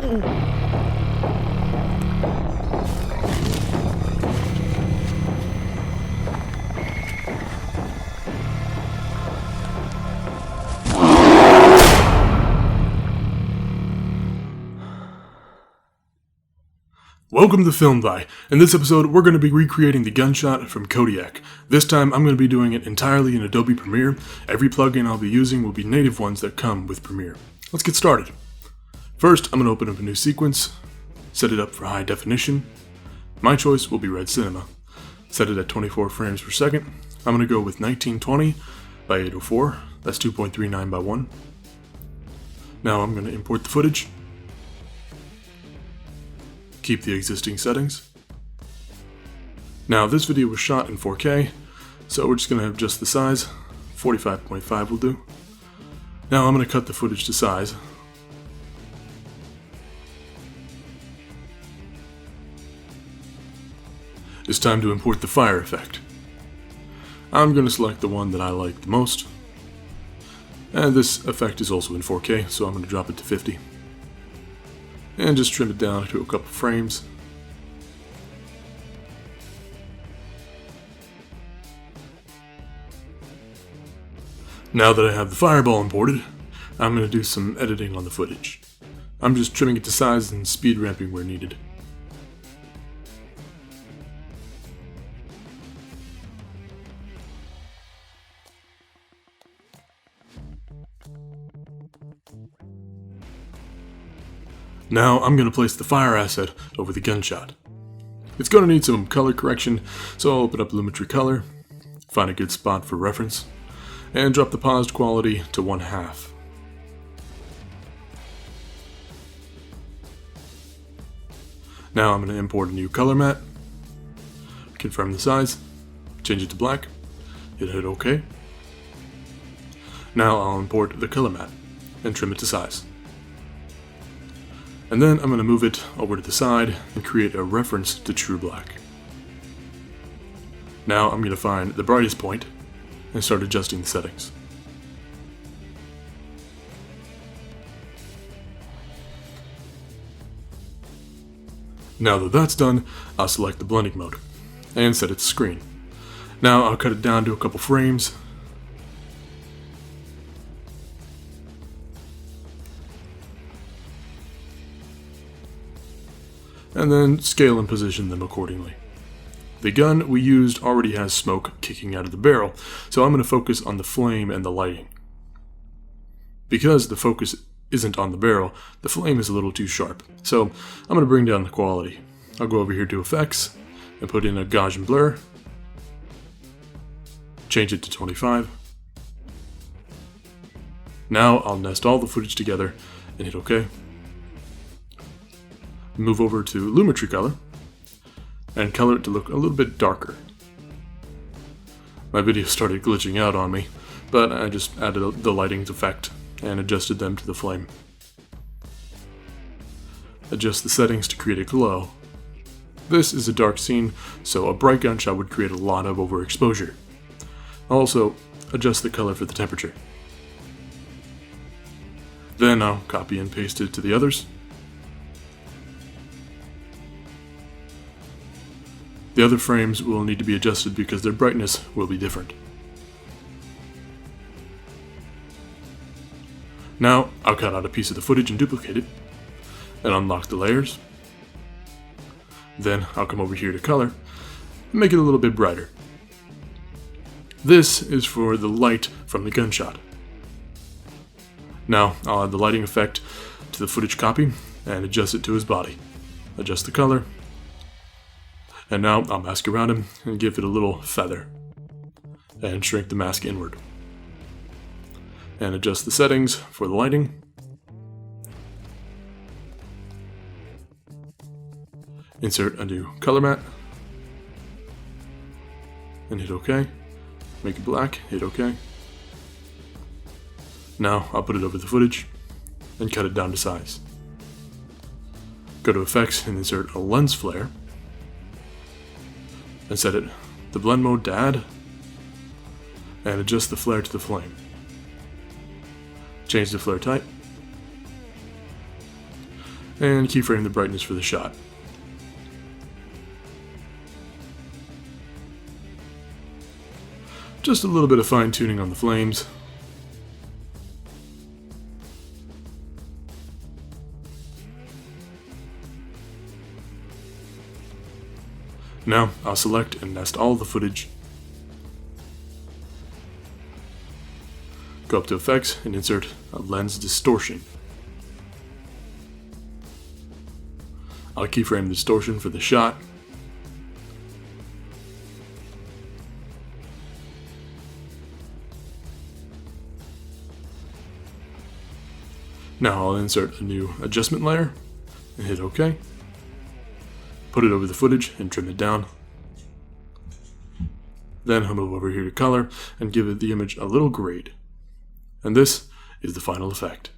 Welcome to Film By. In this episode, we're going to be recreating the Gunshot from KODIAK. This time, I'm going to be doing it entirely in Adobe Premiere. Every plugin I'll be using will be native ones that come with Premiere. Let's get started. First, I'm going to open up a new sequence, set it up for high definition. My choice will be Red Cinema. Set it at 24 frames per second. I'm going to go with 1920 by 804. That's 2.39 by 1. Now I'm going to import the footage. Keep the existing settings. Now this video was shot in 4K, so we're just going to adjust the size. 45.5 will do. Now I'm going to cut the footage to size. It's time to import the fire effect. I'm going to select the one that I like the most. And this effect is also in 4K, so I'm going to drop it to 50. And just trim it down to a couple frames. Now that I have the fireball imported, I'm going to do some editing on the footage. I'm just trimming it to size and speed ramping where needed. Now I'm going to place the fire asset over the gunshot. It's going to need some color correction, so I'll open up Lumetri Color, find a good spot for reference, and drop the paused quality to 1/2. Now I'm going to import a new color matte, confirm the size, change it to black, hit OK. Now I'll import the color matte and trim it to size. And then I'm going to move it over to the side and create a reference to true black. Now I'm going to find the brightest point and start adjusting the settings. Now that that's done, I'll select the blending mode and set it to screen. Now I'll cut it down to a couple frames. And then scale and position them accordingly. The gun we used already has smoke kicking out of the barrel, so I'm going to focus on the flame and the lighting. Because the focus isn't on the barrel, the flame is a little too sharp, so I'm going to bring down the quality. I'll go over here to Effects and put in a Gaussian blur, change it to 25. Now I'll nest all the footage together and hit OK. Move over to Lumetri Color and color it to look a little bit darker. My video started glitching out on me, but I just added the lighting effect and adjusted them to the flame. Adjust the settings to create a glow. This is a dark scene, so a bright gunshot would create a lot of overexposure. Also, adjust the color for the temperature. Then I'll copy and paste it to the others. The other frames will need to be adjusted because their brightness will be different. Now, I'll cut out a piece of the footage and duplicate it, and unlock the layers. Then I'll come over here to color, and make it a little bit brighter. This is for the light from the gunshot. Now, I'll add the lighting effect to the footage copy, and adjust it to his body. Adjust the color. And now I'll mask around him and give it a little feather. And shrink the mask inward. And adjust the settings for the lighting. Insert a new color matte. And hit OK. Make it black, hit OK. Now I'll put it over the footage and cut it down to size. Go to Effects and insert a lens flare. And set it to blend mode to add, and adjust the flare to the flame. Change the flare type, and keyframe the brightness for the shot. Just a little bit of fine tuning on the flames. Now I'll select and nest all the footage. Go up to Effects and insert a Lens Distortion. I'll keyframe the distortion for the shot. Now I'll insert a new adjustment layer and hit OK. Put it over the footage and trim it down. Then I'll move over here to color and give it the image a little grade. And this is the final effect.